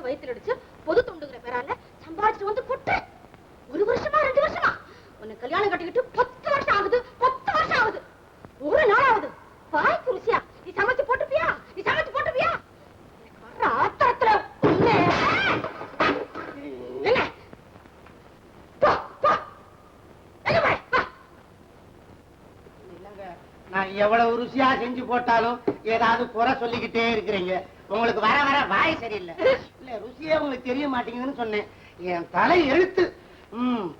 அடிச்சு வயித்துல அடிச்சு பொது தொண்டுகிற பேரால சம்பாதிச்சுட்டு வந்து கொட்டு. 1 வருஷமா 2 வருஷமா உன்னை கல்யாணம் கட்டிக்கிட்டு 10 வருஷம் ஆகுது. 10 வருஷம் ஆகுது. ஒரு நாள் ஆகுது வாய்க்கு ருசியா நீ சமைச்சு போட்டுப்பியா? நீ சமைச்சு போட்டுப்பியா? வர்ற ஆத்திரத்துல என்ன நான் எவ்வளவு ருசியா செஞ்சு போட்டாலும் ஏதாவது குறை சொல்லிக்கிட்டே இருக்கிறீங்க. உங்களுக்கு வர வர வாய் சரியில்லை. இல்ல ருசியே உங்களுக்கு தெரிய மாட்டேங்குதுன்னு சொன்னேன். என் தலை எழுத்து.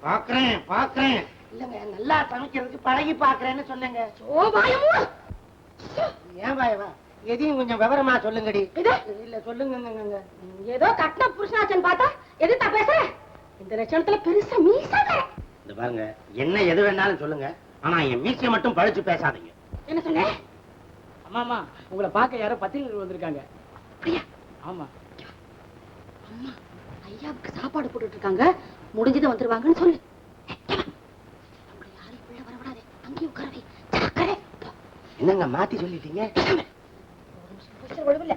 பாக்குறேன் பாக்குறேன். இல்லங்க நல்லா சமைக்கிறதுக்கு பழகி பாக்குறேன்னு சொன்னேங்க. ஏன் பாயவா எதையும் கொஞ்சம் விவரமா சொல்லுங்கடி. இல்ல சொல்லுங்க. ஏதோ கட்டின புருஷனாச்சன்னு பார்த்தா எதுத்தா பேசுற? இந்த லட்சணத்துல பெருசா மீசா இந்த பாருங்க, என்ன எது வேணாலும் சொல்லுங்க. ஆனா என் மீசையை மட்டும் பழிச்சு பேசாதீங்க. என்ன சொன்ன? அம்மா உங்களை பார்க்க யாரோ பத்திரிகைகள் வந்திருக்காங்க. ஐயா ஆமா அம்மா ஐயாவுக்கு சாப்பாடு போட்டுட்டு இருக்காங்க. முடிஞ்சது வந்துருவாங்கன்னு சொல்லு. யாரையும் உள்ள வரவிடாதே. அங்கேயும் உட்காரவே. என்னங்க மாத்தி சொல்லிட்டீங்க? ஒழுவில்லை.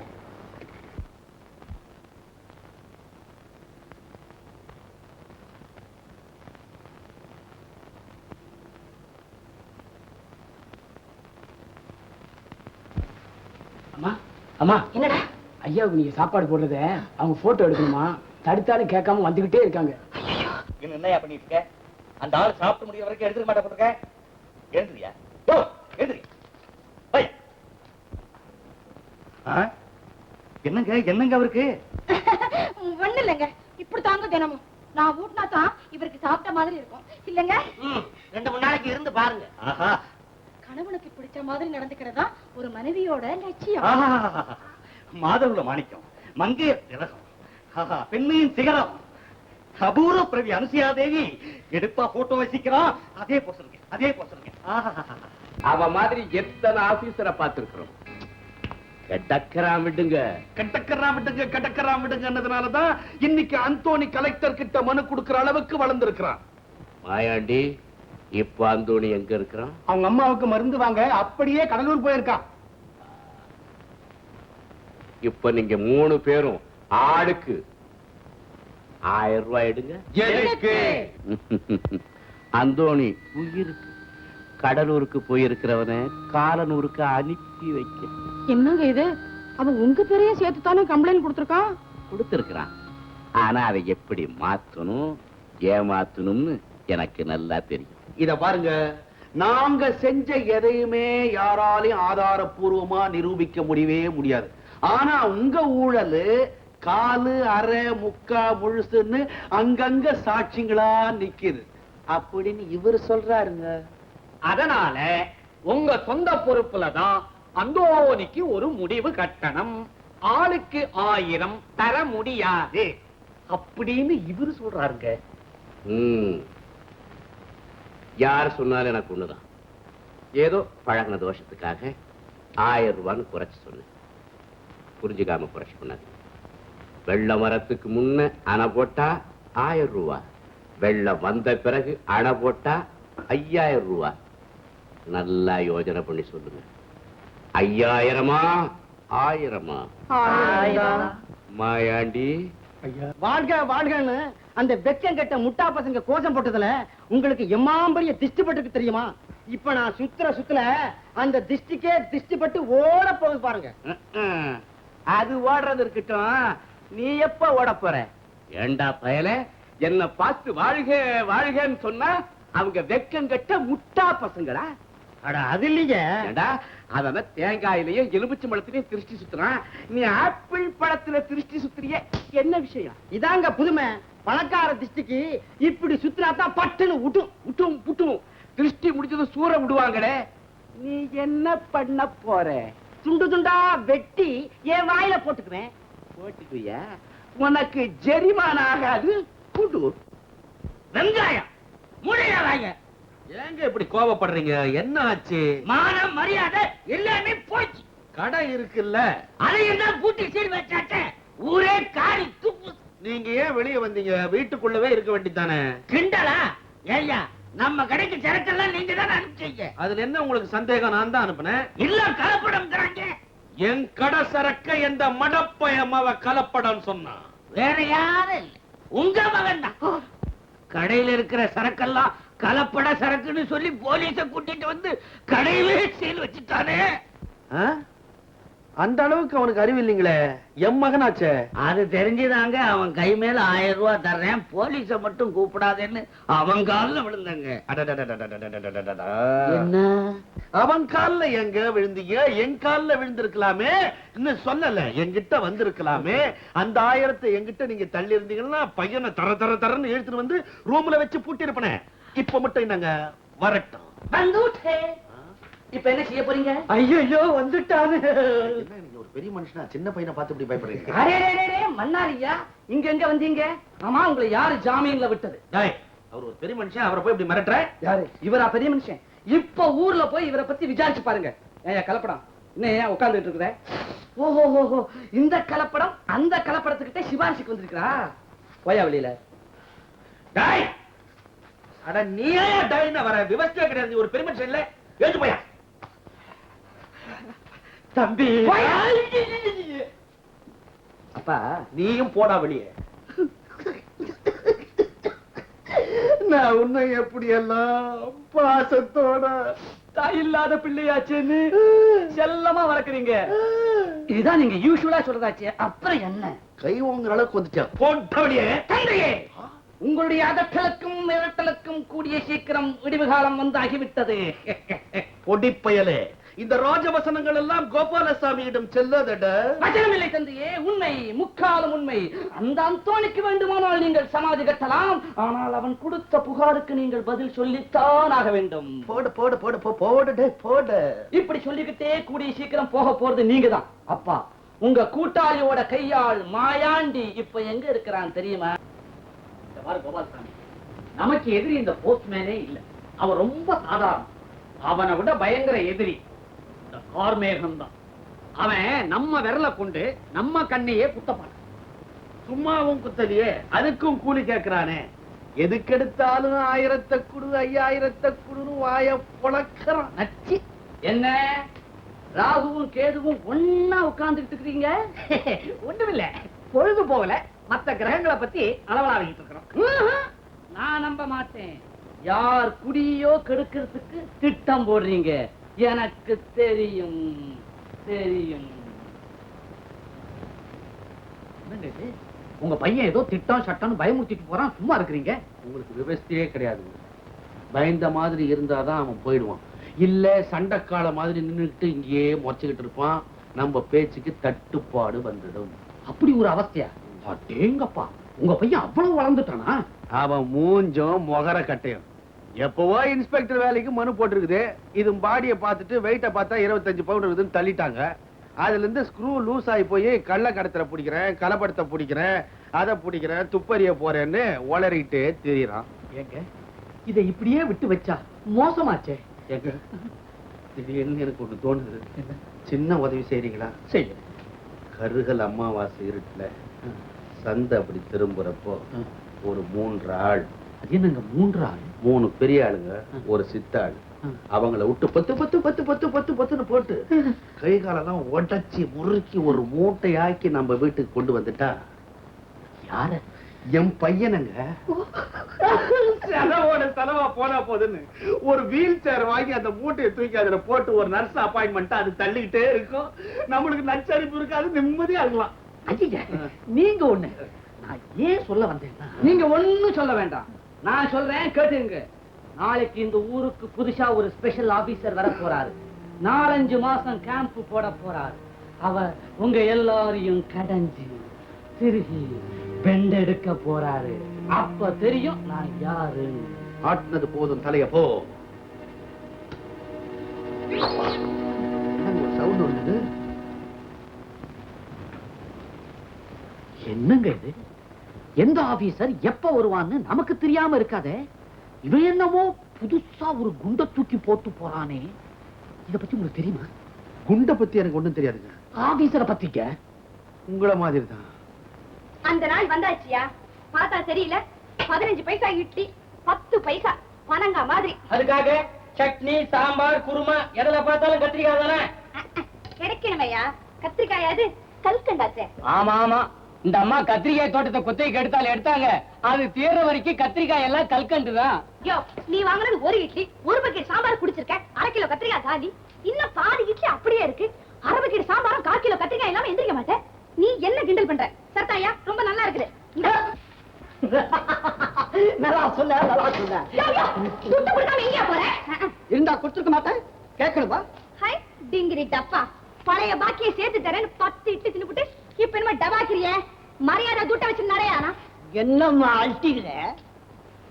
அம்மா அம்மா என்னடா? ஐயாவுக்கு நீங்க சாப்பாடு போடுறத அவங்க போட்டோ எடுக்கணுமா? தடுத்தாலும் கேட்காம வந்துகிட்டே இருக்காங்க. என்னையா பண்ணிட்டு இருக்க? அந்த ஆள் சாப்பிட்டு முடிய வரைக்கும் எடுத்துக்க மாட்டேன் போட்டுருக்க. எழுந்துறியா? எழுந்துரி. என்னங்க அவருக்கு? ஒண்ணு இல்லைங்க. இப்படி தாங்க தினமும் நான் ஊட்டினா தான் இவருக்கு சாப்பிட்ட மாதிரி இருக்கும். இல்லங்க 2-3 நாளைக்கு இருந்து பாருங்க. கணவனுக்கு பிடிச்ச மாதிரி நடந்துக்கிறதா ஒரு மனைவியோட லட்சியம். மாதவுல மாணிக்கம், மங்கையர் திலகம், பெண்மையின் சிகரம், அபூர்வ பிரவி அனுசியா தேவி எடுப்பா போட்டோ வசிக்கிறான். அதே போசுங்க. அவ மாதிரி எத்தனை ஆபீசரை பார்த்திருக்கிறோம். கடக்கராம் விடுங்கன்னதுனாலதான் இன்னைக்கு அந்தோணி கலெக்டர் கிட்ட மனு கொடுக்கிற அளவுக்கு வளர்ந்திருக்கிறான். மாயாண்டி, இப்ப அந்தோணி எங்க இருக்கிறான்? அவங்க அம்மாவுக்கு மருந்து வாங்க அப்படியே கடலூர் போயிருக்கான். இப்ப நீங்க 3 பேரும் ஆளுக்கு 1000 ரூபாய் எடுங்க. அந்தோணி உயிருக்கு கடலூருக்கு போயிருக்கிறவன காலனூருக்கு அனுப்பி வைக்க. என்னங்க இது? அவன் உங்க பேரையே சேர்த்து தானே கம்ப்ளைண்ட் கொடுத்திருக்கிறான். ஆனா அதை எப்படி மாத்தணும் ஏமாத்தணும்னு எனக்கு நல்லா தெரியும். இத பாருங்க, நாங்க செஞ்ச எதையுமே யாராலையும் ஆதாரப்பூர்வமா நிரூபிக்க முடியவே முடியாது. ஆனா உங்க ஊழல் காலு அரை முக்கா முழுசுன்னு அங்கங்க சாட்சிங்களா நிக்குது அப்படின்னு இவர் சொல்றாருங்க. அதனால உங்க சொந்த பொறுப்புலதான் அந்தோனிக்கு ஒரு முடிவு கட்டணம். ஆளுக்கு 1000 தர முடியாது அப்படின்னு இவரு சொல்றாருங்க. யார் சொன்னாலும் எனக்கு ஒண்ணுதான். ஏதோ பழகின தோஷத்துக்காக 1000 ரூபான்னு குறைச்சு சொன்னேன். புரிஞ்சுக்காம குறைச்சு பண்ணாது. வெள்ள மரத்துக்கு முன்ன அணை போட்டா 1000 ரூபாய், வெள்ளம் வந்த பிறகு அணை போட்டா 5000 ரூபாய். நல்லா யோஜனை பண்ணி சொல்லுங்க. 5000-மா 1000-மா? மாயாண்டி, வாழ்க வாழ்கன்னு அந்த வெக்கம் கட்ட முட்டா பசங்க கோஷம் போட்டதுல உங்களுக்கு எம்மாம்பரிய திஷ்டி பட்டுக்கு தெரியுமா? இப்ப நான் சுத்துல அந்த திஷ்டிக்கே திஷ்டி பட்டு ஓட போகுது பாருங்க. அது ஓடுறது இருக்கட்டும், நீ எப்ப ஓட போற? ஏண்டா பயல, என்ன பார்த்து வாழ்க வாழ்கன்னு சொன்னா அவங்க வெக்கம் கட்ட முட்டா பசங்களா? அட அது இல்லைங்க. அவன் தேங்காயிலையும் எலுமிச்சை பழத்திலையும் திருஷ்டி சுத்துறான், நீ ஆப்பிள் பழத்துல திருஷ்டி சுத்துறிய, என்ன விஷயம்? இதாங்க புதுமை. பணக்கார திஷ்டிக்கு இப்படி சுத்தினாதான் பட்டுன்னு விட்டும். திருஷ்டி முடிச்சது சூற விடுவாங்களே. நீ என்ன பண்ண போற? துண்டு துண்டா வெட்டி என் வாயில போட்டுக்குவேன். போட்டுக்குவியா? உனக்கு ஜெரிமான ஆகாது. கூட்டு வெங்காயம் முடியாதாங்க. ஏங்க இப்படி கோபப்படுறீங்க? என்ன ஆச்சு? மானம் மரியாதை எல்லாமே போச்சு. கடை இருக்குல்ல, அதையும் தான் பூட்டி சீர் வச்சாச்சே. ஊரே காரி துப்பு. நீங்க ஏன் வெளியே வந்தீங்க? வீட்டுக்குள்ளவே இருக்க வேண்டியதானே. கிண்டலா? ஏய்யா, நம்ம கடைக்கு சரக்கெல்லாம் நீங்க தானே அனுப்பிச்சீங்க. அதுல என்ன உங்களுக்கு சந்தேகம்? நான் தான் அனுப்புனேன். இல்ல கலப்படம். என் கடை சரக்க எந்த மடப்பயமாவ கலப்படம் சொன்னா? வேற யாரும் இல்ல, உங்க மகன் தான். கடையில இருக்கிற சரக்கெல்லாம் கலப்பட சரக்குன்னு சொல்லி போலீஸ கூட்டிட்டு வந்து கடையிலே சீல் வச்சுட்டானே. அந்த அளவுக்கு அவனுக்கு அறிவு இல்லைங்களே, என் மகனாச்சே. அது தெரிஞ்சுதாங்க அவன் கை மேல 1000 ரூபாய் தர்றேன், போலீஸ மட்டும் கூப்பிடாதேன்னு அவன் கால்ல விழுந்தாங்க. என்ன அவன் கால்ல எங்க விழுந்தீங்க? என் கால்ல விழுந்திருக்கலாமே, இன்னும் சொல்லல, என்கிட்ட வந்திருக்கலாமே. அந்த 1000 என்கிட்ட நீங்க தள்ளி இருந்தீங்கன்னா பையனை தர தர தரன்னு இழுத்துட்டு வந்து ரூம்ல வச்சு பூட்டி இருப்பனே. இப்ப மட்டும் என்னங்க வரட்டும். இப்ப என்ன செய்ய போறீங்க? ஐயோ வந்துட்டாரு. என்ன நீங்க ஒரு பெரிய மனுஷனா சின்ன பையனை பார்த்து இப்படி பயப்படுறீங்க? மன்னாரியா, இங்க எங்க வந்தீங்க? ஆமா, உங்களை யாரு ஜாமீன்ல விட்டது? அவர் ஒரு பெரிய மனுஷன், அவரை போய் இப்படி மிரட்டுற? யாரு இவரா பெரிய மனுஷன்? இப்ப ஊர்ல போய் இவரை பத்தி விசாரிச்சு பாருங்க. ஏன் கலப்படம் இன்னும் ஏன் உட்கார்ந்துட்டு இருக்கிற? ஓஹோ, இந்த கலப்படம் அந்த கலப்படத்துக்கிட்ட சிபாரிசுக்கு வந்திருக்கா? போயா வெளியில. அட நீ ஏன் டைனா வர? விவசாய கிடையாது, நீ ஒரு பெரிய மனுஷன் இல்ல, எழுந்து போயா. தம்பி அப்பா, நீயும் போடா வெளியே. நான் உன்னை எப்படி எல்லாம் பாசத்தோட தாய் இல்லாத பிள்ளையாச்சேன்னு செல்லமா வளர்க்குறீங்க. இதுதான் நீங்க யூசுவலா சொல்றதாச்சே. அப்புறம் என்ன? கை உங்க அளவுக்கு வந்துட்டா, போட்ட வெளியே. தந்தையே, உங்களுடைய அதட்டலுக்கும் மிரட்டலுக்கும் கூடிய சீக்கிரம் விடிவு காலம் வந்தாகிவிட்டது. பொடிப்பயலே, இந்த ராஜவசனங்கள் எல்லாம் கோபாலசாமியிடம் செல்லாதட. வசனமில்லை தந்தையே, உண்மை, முக்காலும் உண்மை. அந்த அந்தோணிக்கு வேண்டுமானால் நீங்கள் சமாதி கட்டலாம், ஆனால் அவன் கொடுத்த புகாருக்கு நீங்கள் பதில் சொல்லித்தான் ஆக வேண்டும். போடு போடு போடு போடு போடு. இப்படி சொல்லிக்கிட்டே கூடிய சீக்கிரம் போக போறது நீங்க தான். அப்பா, உங்க கூட்டாளியோட கையாள் மாயாண்டி இப்ப எங்க இருக்கிறான் தெரியுமா? கோபால்சாமி, நமக்கு எதிரி இந்த போஸ்ட்மேனே இல்ல. அவன் ரொம்ப சாதாரண. அவனை விட பயங்கர எதிரி இந்த கார்மேகம் தான். அவன் நம்ம விரல கொண்டு நம்ம கண்ணையே குத்தப்பான். சும்மாவும் குத்தலையே, அதுக்கும் கூலி கேட்கிறானே. எதுக்கெடுத்தாலும் 1000 குடு 5000 குடுன்னு வாய பொளக்கறான். நச்சி. என்ன ராகுவும் கேதுவும் ஒன்னா உட்கார்ந்துட்டு இருக்கீங்க? ஒண்ணுமில்ல, பொழுது போகல, மத்த கிரகங்களை பத்தி அளவலாவிட்டு இருக்கிறோம். நான் நம்ப மாட்டேன். யார் குடியோ கெடுக்கிறதுக்கு திட்டம் போடுறீங்க. எனக்கு தெரியும் தெரியும். உங்க பையன் ஏதோ திட்டம் சட்டம்னு பயமுறுத்திட்டு போறான், சும்மா இருக்கிறீங்க. உங்களுக்கு விவசாயே கிடையாது. பயந்த மாதிரி இருந்தாதான் அவன் போயிடுவான். இல்ல சண்டைக்கால மாதிரி நின்னுட்டு இங்கேயே முறைச்சுக்கிட்டு இருப்பான். நம்ம பேச்சுக்கு தட்டுப்பாடு வந்துடும். அப்படி ஒரு அவஸ்தையா? அடேங்கப்பா, உங்க பையன் அவ்வளவு வளர்ந்துட்டானா? அவன் மூஞ்சும் முகர கட்டையும். எப்பவோ இன்ஸ்பெக்டர் வேலைக்கு மனு போட்டிருக்குது. இது பாடியை பார்த்துட்டு வெயிட்ட பார்த்தா 25 பவுண்ட் இருக்குதுன்னு தள்ளிட்டாங்க. அதுல இருந்து ஸ்க்ரூ லூஸ் ஆகி போய் கள்ள கடத்தல பிடிக்கிறேன், கலப்படத்தை பிடிக்கிறேன், அதை பிடிக்கிறேன், துப்பறிய போறேன்னு ஒளறிட்டு திரியறான். ஏங்க, இதை இப்படியே விட்டு வச்சா மோசமாச்சே. ஏங்க, திடீர்னு எனக்கு ஒண்ணு தோணுது. சின்ன உதவி செய்றீங்களா? செய்ய. கருகல் அமாவாசை இருட்டுல சந்தை அப்படி திரும்புறப்போ ஒரு 3 ஆள். அது என்னங்க 3 ஆள்? 3 பெரிய ஆளுங்க, ஒரு சித்தாள். அவங்கள விட்டு 10 போட்டு கை காலெல்லாம் உடைச்சி முறுக்கி ஒரு மூட்டையாக்கி நம்ம வீட்டுக்கு கொண்டு வந்துட்டா. யார? என் பையனுங்க. செலவோட செலவா போனா போதுன்னு ஒரு வீல் சேர் வாங்கி அந்த மூட்டையை தூக்கி அதுல போட்டு ஒரு நர்ஸ் அப்பாயின்மெண்ட் அது தள்ளிக்கிட்டே இருக்கும். நம்மளுக்கு நச்சரிப்பு இருக்காது, நிம்மதியா இருக்கலாம். ஐயா, நீங்க ஒண்ணு, நான் ஏன் சொல்ல வந்தேன்னா, நீங்க ஒண்ணும் சொல்ல வேண்டாம், நான் சொல்றேன் கேட்டுங்க. நாளைக்கு இந்த ஊருக்கு புதுசா ஒரு ஸ்பெஷல் ஆபீசர் வர போறாரு. 4-5 மாசம் கேம்ப் போட போறாரு. அவர் உங்க எல்லாரையும் கடைஞ்சு திருகி பெண்டெடுக்க போறாரு. அப்ப தெரியும் நான் யாரு. ஆட்டினது போதும், தலைய போ. சவுண்ட் வந்தது. என்னங்க இது? எந்த ஆபீசர் எப்ப வருவான்னு நமக்கு தெரியாம இருக்காதே. இவன் என்னமோ புதுசா ஒரு குண்ட தூக்கி போட்டு போறானே. இத பத்தி உங்களுக்கு தெரியுமா? குண்ட பத்தி எனக்கு ஒண்ணும் தெரியாதுங்க. ஆபீசரை பத்திக்க உங்களை மாதிரி தான். அந்த நாள் வந்தாச்சியா, பார்த்தா தெரியல. 15 பைசா இட்லி, 10 பைசா பனங்கா மாதிரி. அதுக்காக சட்னி சாம்பார் குருமா எதுல பார்த்தாலும் கத்திரிக்காய் தானே கிடைக்கணுமையா? கத்திரிக்காயாது கல்கண்டாச்சே. ஆமா ஆமா, இந்த அம்மா கத்திரிக்காய் தோட்டத்தை குத்தைக்கு எடுத்தாங்க அது தீர வரைக்கும் கத்திரிக்காய் எல்லாம் கல்கண்டுதான். யோ, நீ வாங்குனது ஒரு இட்லி, ஒரு பக்கெட் சாம்பார் குடிச்சிருக்க, 1/2 கிலோ கத்திரிக்காய் காலி, இன்னும் பாதி இட்லி அப்படியே இருக்கு. 1/2 பக்கெட் சாம்பாரும் 1/4 கிலோ கத்திரிக்காய் இல்லாம எந்திரிக்க மாட்டேன். நீ என்ன கிண்டல் பண்ற? சர்தாயா, ரொம்ப நல்லா இருக்குது. நல்லா சொல்ல துட்டு கொடுக்காம எங்கயா போற? இருந்தா கொடுத்துருக்க மாட்டேன், கேட்கணுமா? ஹாய் டிங்கிரி டப்பா, பழைய பாக்கியை சேர்த்து தரேன்னு 10 இட்லி தின்னுபிட்டு இப்ப என்ன டபாக்கிறிய? மரியாதை துட்ட வச்சு நடையானா? என்னம்மா அல்ட்டிக்கிற?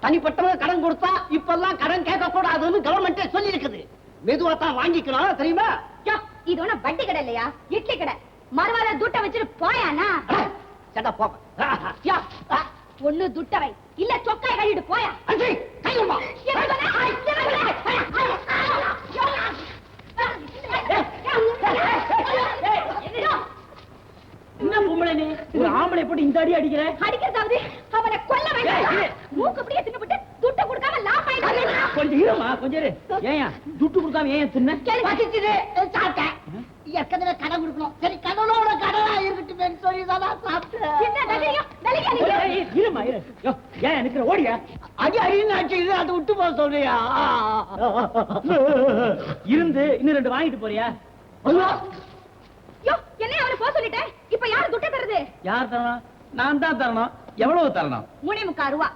தனிப்பட்டவங்க கடன் கொடுத்தா இப்பெல்லாம் கடன் கேட்க கூடாதுன்னு கவர்மெண்டே சொல்லி இருக்குது. மெதுவா தான் வாங்கிக்கணும், தெரியுமா? யோ, இது ஒண்ணு வட்டி கடை இல்லையா, இட்லி கடை. மறுவாத துட்ட வச்சுட்டு போயானா? சட்டா போக. யோ, ஒண்ணு துட்டவை இல்ல சொக்காய் கழிட்டு போயா. கையம்மா என்ன பொம்பளை நீ ஒரு ஆம்பளை போட்டு இந்த அடி அடிக்கிற? அடிக்கிறதாவது அவனை கொல்ல வேண்டாம். மூக்கு அப்படியே தின்னுபிட்டு துட்ட கொடுக்காம லாபாயிட்டு. கொஞ்சம் இருமா, கொஞ்சம் இரு. ஏயா துட்டு கொடுக்காம ஏன் தின்ன? சாப்பிட்டேன். ஏற்கனவே கடன் கொடுக்கணும், சரி கடனோட கடனா இருக்கட்டும் சொல்லி தான் சாப்பிட்டேன். என்ன தலியா தலியா நீ? இருமா இரு. யோ, ஏன் நிக்கிற? ஓடியா. அடி அடின்னு அடிச்சு அதை விட்டு போக சொல்றியா? இருந்து இன்னும் 2 வாங்கிட்டு போறியா? யோ, என்ன அவனை போக சொல்லிட்டேன். இப்ப யாரு துட்ட தருது? யார் தரணும்? நான் தான் தரணும். எவ்வளவு தரணும்? 3.25 ரூபா.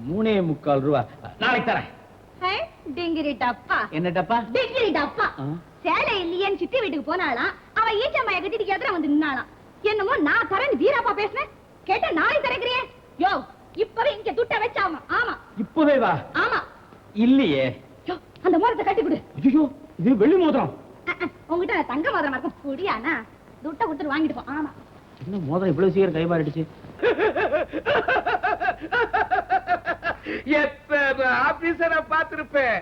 3.25 ரூபா. நாளைக்கு தரேன். ஹே டிங்கிரி டப்பா. என்ன டப்பா? டிங்கிரி டப்பா. ஆ. சேலை இல்லையேன்னு சித்தி வீட்டுக்கு போனாலாம். அவ ஈச்சம்மாய கட்டிட்டு எதிர வந்து நின்னாலாம். என்னமோ நான் தரேன்னு வீராப்பா பேசினேன். கேட்ட நாளைக்கு தரேங்கறியே. யோ, இப்பவே இங்க துட்ட வச்சாமா. ஆமா. இப்பவே வா. ஆமா. இல்லையே. யோ, அந்த மோதிரத்தை கட்டி கொடு. ஐயோ, இது வெள்ளி மோதிரம். உங்ககிட்ட தங்க மோதிரம் இருக்கும். குடியானா? துட்ட கொடுத்துட்டு வாங்கிட்டு போ. ஆமா. என்ன மோதிரம் இவ்வளவு சீக்கிரம் கை மாறிடுச்சு? எத்தனை ஆபீசரை பார்த்திருப்பேன்.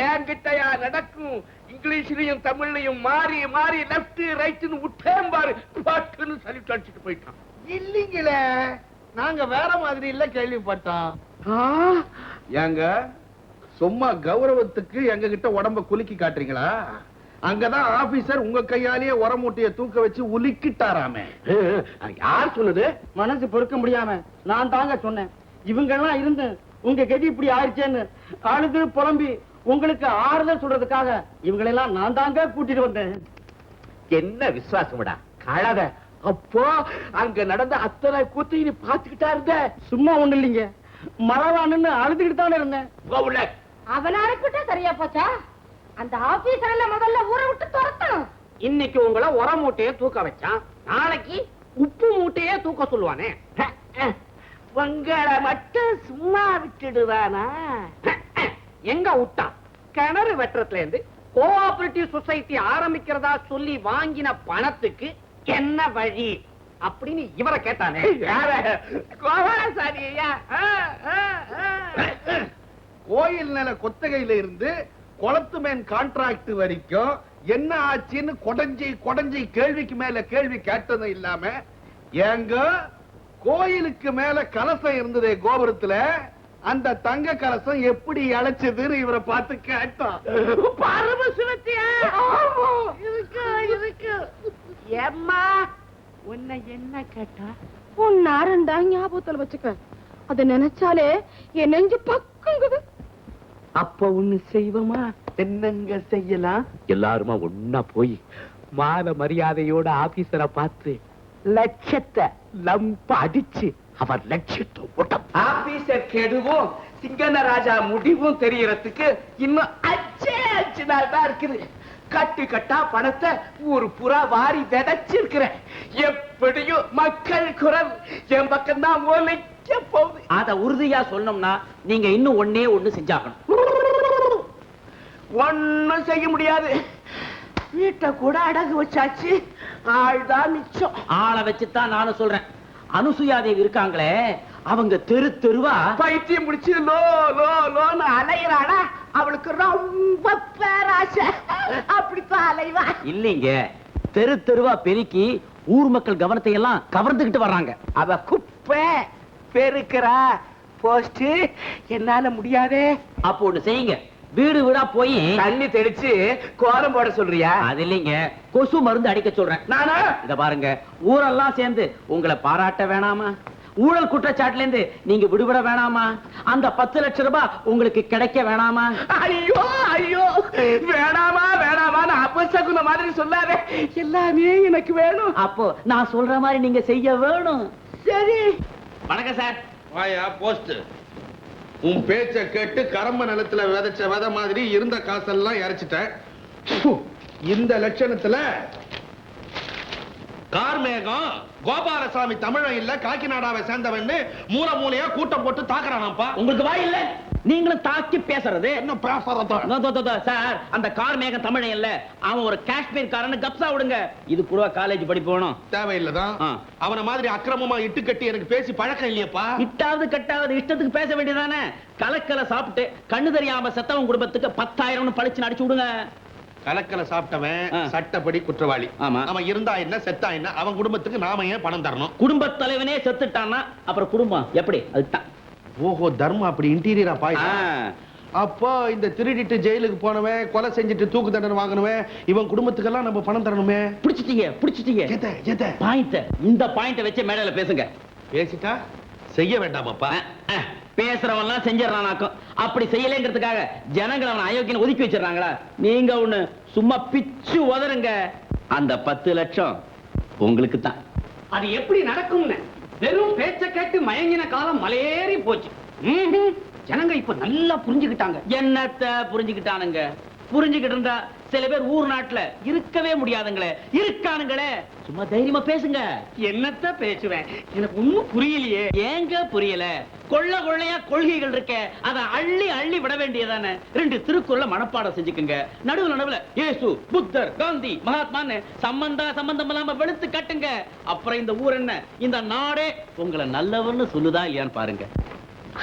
என்கிட்டயா நடக்கும்? இங்கிலீஷ்லயும் தமிழ்லயும் மாறி மாறி லெப்ட் ரைட்னு விட்டேன் பாரு, பட்டுன்னு சலிட்டு அடிச்சுட்டு போயிட்டான். இல்லீங்களே, நாங்க வேற மாதிரி இல்ல கேள்விப்பட்டோம். ஏங்க சும்மா கௌரவத்துக்கு எங்க கிட்ட உடம்ப குலுக்கி காட்டுறீங்களா? அங்கதான் ஆபீசர் உங்க கையாலேயே உரமூட்டைய தூக்க வச்சு உலுக்கிட்டாராமே. யார் சொன்னது? மனசு பொறுக்க முடியாம நான் தாங்க சொன்னேன். இவங்க எல்லாம் இருந்து உங்க கதி இப்படி ஆயிடுச்சேன்னு அழுது புலம்பி உங்களுக்கு ஆறுதல் சொல்றதுக்காக இவங்களெல்லாம் நான் தாங்க கூட்டிட்டு வந்தேன். என்ன விசுவாசம்டா கழத. அப்போ அங்க நடந்த அத்தனை கூத்தையும் நீ பாத்துக்கிட்டா இருந்த? சும்மா ஒண்ணு இல்லைங்க, மறவான்னு அழுதுகிட்டு தானே இருந்தேன். அவனா இருக்கட்டும், சரியா போச்சா? அந்த ஆபீசர்ல முதல்ல ஊரை விட்டு துரத்தணும். இன்னைக்கு உங்களை உர மூட்டையே தூக்க வச்சான், நாளைக்கு உப்பு மூட்டையே தூக்க சொல்லுவானே. உங்களை மட்டும் சும்மா விட்டுடுவானா? எங்க விட்டான்? கிணறு வெட்டுறதுல இருந்து கோஆபரேட்டிவ் சொசைட்டி ஆரம்பிக்கிறதா சொல்லி வாங்கின பணத்துக்கு என்ன வழி அப்படின்னு இவரை கேட்டானே. கோபாலசாரியா? கோயில் நில கொத்தகையில இருந்து குளத்து மேன் கான்ட்ராக்ட் வரைக்கும் என்ன ஆச்சுன்னு கொடஞ்சி கேள்விக்கு மேல கேள்வி கேட்டதும் இல்லாம, ஏங்க கோயிலுக்கு மேல கலசம் இருந்ததே கோபுரத்துல, அந்த தங்க கலசம் எப்படி இழைச்சதுன்னு இவரை பார்த்து கேட்டான். பரமசிவத்தியா? இருக்கு. ஏம்மா உன்னை என்ன கேட்டா? உன்னாரண்டா ஞாபகத்துல வச்சுக்க. அத நினைச்சாலே என் நெஞ்சு பக்குங்குது. அப்ப ஒண்ணு செய்வோமா? என்னங்க செய்யலாம்? எல்லாருமா ஒன்னா போய் மான மரியாதையோட ஆபீசரை பார்த்து லட்சத்தை லம்ப அடிச்சு அவர் லட்சத்தை ஓட்டம். ஆபீசர் கெடுவும் சிங்கனராஜா முடிவும் தெரியறதுக்கு இன்னும் அஞ்சு நாள் தான் இருக்குது. கட்டு கட்டா பணத்தை ஒரு புறா வாரி விதைச்சிருக்கிறேன். எப்படியும் மக்கள் குரல் என் பக்கம் தான் ஒலிக்க போகுது. அத உறுதியா சொன்னோம்னா நீங்க இன்னும் ஒண்ணு செஞ்சாகணும். ஒண்ணும் செய்ய முடியாது. வீட்டை கூட அடகு வச்சாச்சு, ஆள்தான் மிச்சம். ஆளை வச்சுதான் நானும் சொல்றேன். அனுசுயாதேவி இருக்காங்களே, அவங்க தெரு தெருவா பைத்தியம் முடிச்சு லோ லோ லோன்னு அலையிறானா? அவளுக்கு ரொம்ப பேராசை, அப்படித்தான் அலைவா. இல்லீங்க, தெரு தெருவா பெருக்கி ஊர் மக்கள் கவனத்தை எல்லாம் கவர்ந்துகிட்டு வர்றாங்க. அவ குப்பை பெருக்கிறா. போஸ்ட் என்னால முடியாதே. அப்போ ஒண்ணு செய்யுங்க, வீடு வீடா போய் தண்ணி தெளிச்சு கோலம் போட சொல்றியா? அது இல்லைங்க, கொசு மருந்து அடிக்க சொல்றேன். நானா? இத பாருங்க, ஊரெல்லாம் சேர்ந்து உங்களை பாராட்ட வேணாமா? ஊழல் குற்றச்சாட்டுல இருந்து நீங்க விடுபட வேணாமா? அந்த 10 லட்சம் ரூபாய் உங்களுக்கு கிடைக்க வேணாமா? ஐயோ ஐயோ, வேணாமா வேணாமான்னு அபசகுன மாதிரி சொல்லாதே, எல்லாமே எனக்கு வேணும். அப்போ நான் சொல்ற மாதிரி நீங்க செய்ய வேணும். சரி. வணக்கம் சார். வாயா போஸ்ட். உன் பேச்ச கேட்டு கரம்ப நிலத்துல விதைச்ச விதை மாதிரி இருந்த காசெல்லாம் இறைச்சிட்டேன். இந்த லட்சணத்துல கார்மேகம் கோபாலசாமி தமிழன் இல்ல காக்கிநாடாவை சேர்ந்தவன் மூல மூலையா கூட்டம் போட்டு தாக்குறானாப்பா. உங்களுக்கு வாய் இல்ல, நீங்களும் தாக்கி பேசுறது என்ன பேசுறதா? சார், அந்த கார்மேகம் தமிழன் இல்ல, அவன் ஒரு காஷ்மீர்காரன்னு கப்சா விடுங்க. இது கூட காலேஜ் படிப்பு வேணும். தேவையில்லதான். அவன மாதிரி அக்கிரமமா இட்டு கட்டி எனக்கு பேசி பழக்கம் இல்லையப்பா. இட்டாவது கட்டாவது இஷ்டத்துக்கு பேச வேண்டியதானே? கலக்கல சாப்பிட்டு கண்ணு தெரியாம செத்தவன் குடும்பத்துக்கு 10,000 பழிச்சு அடிச்சு விடுங்க. கலக்கல சாப்பிட்டவன் சட்டப்படி குற்றவாளி. ஆமா. அவன் இருந்தா என்ன செத்தா என்ன, அவன் குடும்பத்துக்கு நாம ஏன் பணம் தரணும்? குடும்ப தலைவனே செத்துட்டான்னா அப்புறம் குடும்பம் எப்படி? அதுதான். ஓஹோ, தர்மம் அப்படி இன்டீரியரா பாய். அப்போ இந்த திருடிட்டு ஜெயிலுக்கு போனவன், கொலை செஞ்சுட்டு தூக்கு தண்டனை வாங்கினவன், இவன் குடும்பத்துக்கெல்லாம் நம்ம பணம் தரணுமே. பிடிச்சிட்டீங்க. பாயிண்ட், இந்த பாயிண்ட வச்சு மேடையில பேசுங்க. பேசிட்டா செய்ய வேண்டாமப்பா. பேசுறவன்லாம் செஞ்சிடறானாக்கும். அப்படி செய்யலைங்கிறதுக்காக ஜனங்கள் அவன் அயோக்கியன்னு ஒதுக்கி வச்சிடறாங்களா? நீங்க ஒண்ணு சும்மா பிச்சு உதறுங்க. அந்த 10 லட்சம் உங்களுக்கு தான். அது எப்படி நடக்கும்னு வெறும் பேச்ச கேட்டு மயங்கின காலம் மலையேறி போச்சு. ஜனங்க இப்ப நல்லா புரிஞ்சுக்கிட்டாங்க. என்னத்த புரிஞ்சுக்கிட்டானுங்க? புரிஞ்சுக்கிட்டு இருந்தா சில பேர் ஊர் நாட்டுல இருக்கவே முடியாதுங்களே, இருக்கானுங்களே. சும்மா தைரியமா பேசுங்க. என்னத்த பேசுவேன், எனக்கு ஒண்ணும் புரியலையே. ஏங்க புரியல? கொள்ளையா கொள்கைகள் இருக்க, அதை அள்ளி அள்ளி விட வேண்டியதானே. 2 திருக்குறளை மனப்பாடம் செஞ்சுக்குங்க. நடுவுல இயேசு, புத்தர், காந்தி, மகாத்மான்னு சம்பந்தம் இல்லாம வெளுத்து கட்டுங்க. அப்புறம் இந்த ஊர் என்ன, இந்த நாடே உங்களை நல்லவன்னு சொல்லுதா இல்லையான்னு பாருங்க.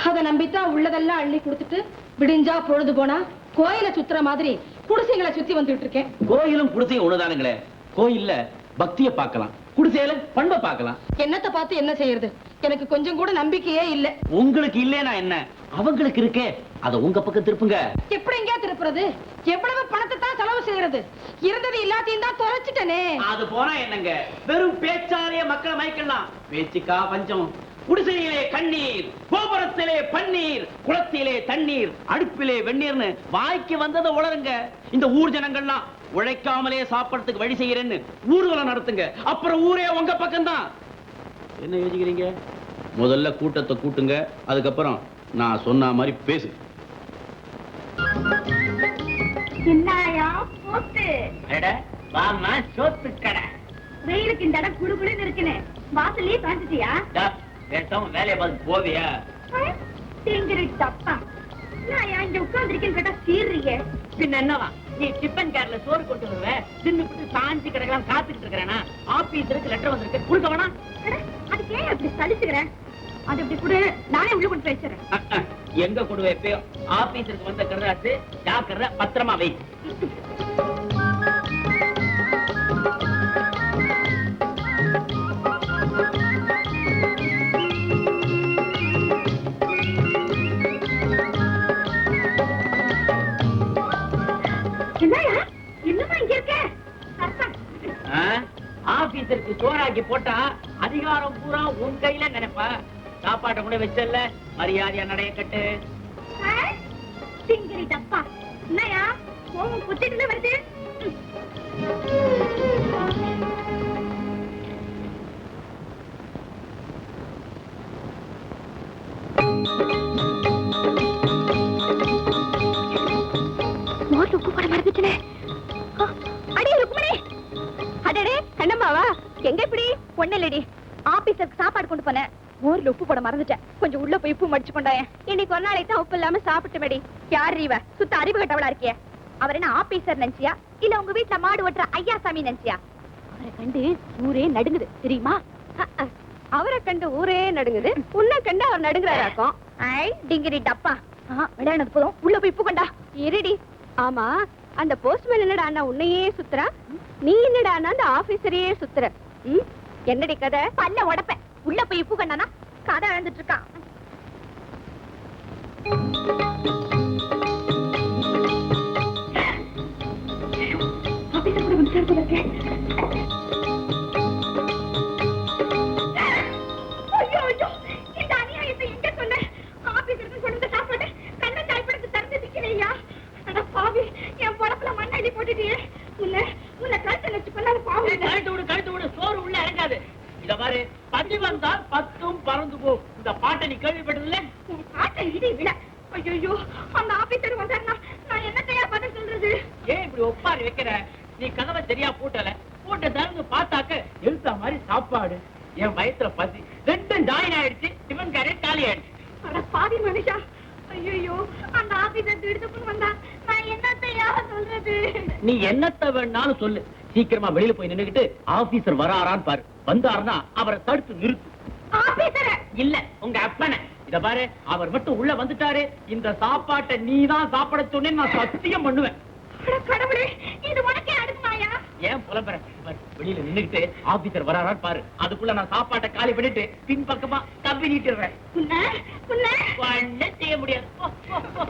அத நம்பித்தான் உள்ளதெல்லாம் அள்ளி கொடுத்துட்டு விடிஞ்சா பொழுது போனா கோயில சுத்துற மாதிரி குடிசைகளை சுத்தி வந்துட்டு இருக்கேன். கோயிலும் குடிசையும் ஒண்ணுதானுங்களே. கோயில்ல பக்திய பார்க்கலாம், குடிசையில பண்பை பார்க்கலாம். என்னத்தை பார்த்து என்ன செய்யறது? எனக்கு கொஞ்சம் கூட நம்பிக்கையே இல்ல. உங்களுக்கு இல்லைனா என்ன, அவங்களுக்கு இருக்கே, அத உங்க பக்கம் திருப்புங்க. எப்படி எங்க திருப்புறது? எவ்வளவு பணத்தை தான் செலவு செய்யறது? இருந்தது எல்லாத்தையும் தான் தொலைச்சிட்டனே. அது போனா என்னங்க, வெறும் பேச்சாலேயே மக்களை மயக்கலாம். பேச்சுக்கா பஞ்சம். குடிசையிலே கண்ணீர், கோபுரத்திலே பன்னீர், குளத்திலே தண்ணீர், அடுப்பிலே வெந்நீர்னு வாய்க்கு வந்ததை உளருங்க. இந்த ஊர் ஜனங்கள்லாம் உழைக்காமலே சாப்பிடறதுக்கு வழி செய்யறேன்னு ஊர்வலம் நடத்துங்க. அப்புறம் ஊரே உங்க பக்கம் தான். என்ன யோசிக்கிறீங்க? முதல்ல கூட்டத்தை கூட்டுங்க, அதுக்கப்புறம் நான் சொன்ன மாதிரி பேசு. என்னையா போட்டு வாமா சோத்து கடை. வெயிலுக்கு இந்த இடம் குடுகுடுன்னு இருக்குனே, வாசல்லயே காஞ்சிட்டியா? வேலையை பார்த்து போவியா? தப்பா நான் இங்க உட்கார்ந்துருக்கேன்னு கேட்டா சீர்றீங்க. பின்ன என்னவா, நீ டிஃபன் கேர்ல சோறு கொண்டு வருவேன், தின்னுபிட்டு சாஞ்சி கிடக்கலாம் காத்துக்கிட்டு இருக்கிறேனா? ஆபீஸருக்கு லெட்டர் வந்திருக்கு, கொடுக்க வேணாம். அதுக்கு ஏன் அப்படி சலிச்சுக்கிறேன்? அது இப்படி கூட நானே உள்ள கொண்டு வச்சிடறேன். எங்க கொண்டு வைப்போ? ஆபீஸருக்கு வந்த கருதாசு ஜாக்கிரதை, பத்திரமா வை. ஆபீஸருக்கு சோறாக்கி போட்டா அதிகாரம் பூரா உன் கையில நினைப்பா. சாப்பாட்டை கூட வச்சல்ல, மரியாதையா நடைய கட்டு. தப்பா என்னையா கோவம் புத்திட்டு வருது? உப்பு போட மறந்துட்டே. அடி ருக்மணி, அடடே கண்ணம்மாவா, எங்க இப்படி? ஒண்ணு இல்லடி, ஆபீஸருக்கு சாப்பாடு கொண்டு போனேன், ஊர்ல உப்பு போட மறந்துட்டேன். கொஞ்சம் உள்ள போய் உப்பு மடிச்சு கொண்டாயேன். இன்னைக்கு ஒரு நாளைக்கு தான் உப்பு இல்லாம சாப்பிட்டு மேடி. யார் இவ? சுத்த அறிவு கட்டவளா இருக்கிய. அவர் என்ன ஆபீசர் நினைச்சியா, இல்ல உங்க வீட்டுல மாடு ஓட்டுற ஐயாசாமி நினைச்சியா? அவரை கண்டு ஊரே நடுங்குது தெரியுமா? அவரை கண்டு ஊரே நடுங்குது, உன்னை கண்டு அவர் நடுங்குறாராக்கும். ஐ டிங்கிரி டப்பா, விளையாடுறது போதும், உள்ள போய் உப்பு கொண்டா. இருடி. ஆமா, அந்த போஸ்ட்மேன் என்னடா அண்ணா உன்னையே சுத்துறா, நீ என்னடா அண்ணா அந்த ஆபீசரையே சுத்துற? என்னடி கதை? பல்ல உடப்ப. உள்ள போய் உப்பு கண்ணானா கதை இழந்துட்டு இருக்கான். பாட்டை நீ கேள்விப்பட்டதில்ல? உன் பாட்டை இடி விட. ஐயோ, அந்த ஆபீசர் வந்தாருன்னா நான் என்ன கையா பதில் சொல்றது? ஏன் இப்படி ஒப்பாரி வைக்கிற? நீ கதவை சரியா பூட்டல. பூட்ட திறந்து பார்த்தாக்க எழுத்தா மாதிரி சாப்பாடு. என் வயசுல பசி. ரெண்டும் ஜாயின் ஆயிடுச்சு. டிஃபன் கேரியர் காலி ஆயிடுச்சு. அட பாவி மனுஷா. ஐயோ, அந்த ஆபீசர் திடுதுப்புன்னு வந்தா நான் என்னத்தையா சொல்றது? நீ என்னத்த வேணாலும் சொல்லு. சீக்கிரமா வெளியில போய் நின்னுகிட்டு ஆபீசர் வராரான்னு பாரு. வந்தாருன்னா அவரை தடுத்து நிறுத்து. ஆபீசர இல்ல, உங்க அப்பனை. இத பாரு, அவர் மட்டும் உள்ள வந்துட்டாரு, இந்த சாப்பாட்டை நீதான் சாப்பிட சொன்னேன்னு நான் சத்தியம் பண்ணுவேன். அட கடவுளே, இது உனக்கே அடுக்குமாயா? ஏன் புலம்புற? பாரு, வெளியில நின்னுகிட்டு ஆபீசர் வராரான்னு பாரு. அதுக்குள்ள நான் சாப்பாட்டை காலி பண்ணிட்டு பின் பக்கமா கம்பி நீட்டுறேன். உன்னை ஒண்ணு செய்ய முடியாது. போ, போ, போ.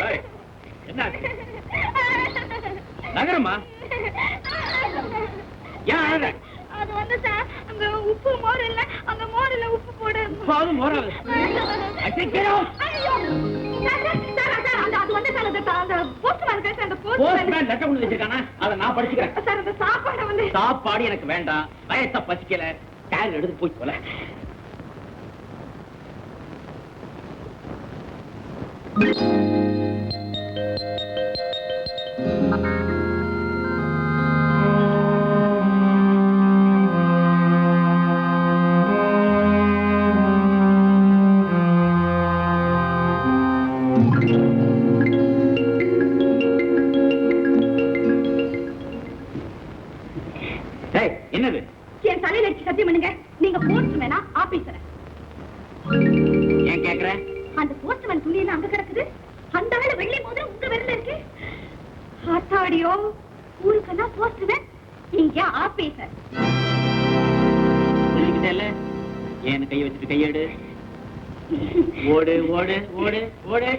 ஏய், என்ன ஆச்சு? நகரமா? ஏன் அழற? அது வந்து சார், அங்க உப்பு மோர் இல்ல, அந்த மோர்ல உப்பு போடு. பாது மோராது. அடிக்கிறோம். ஐயோ, அது வந்து சார், அந்த போஸ்ட்மேன் இருக்காரு சார், அந்த போஸ்ட்மேன் போஸ்ட்மேன் லெட்டர் கொண்டு வச்சிருக்கானா? அதை நான் படிச்சுக்கிறேன். சார், அந்த சாப்பாடு வந்து சாப்பாடு எனக்கு வேண்டாம். வயச பசிக்கல. கேர் எடுத்து போய் போல. என்னது? என் தலையில வச்சு சத்தியம் பண்ணுங்க, நீங்க போஸ்ட்மேனா ஆபீசரா? ஏன் கேக்குற? அந்த போஸ்ட்மேன் துணி எல்லாம் அங்க கிடக்குது, அந்த வேலை வெள்ளி மோதிரம் உங்க விரல்ல இருக்கு. ஆத்தாடியோ, ஊருக்கெல்லாம் போஸ்ட்மேன், இங்க ஆபீசர். சொல்லிக்கிட்டேல்ல, ஏன் கையை வச்சுட்டு கையெடு. ஓடு ஓடு ஓடு ஓடு.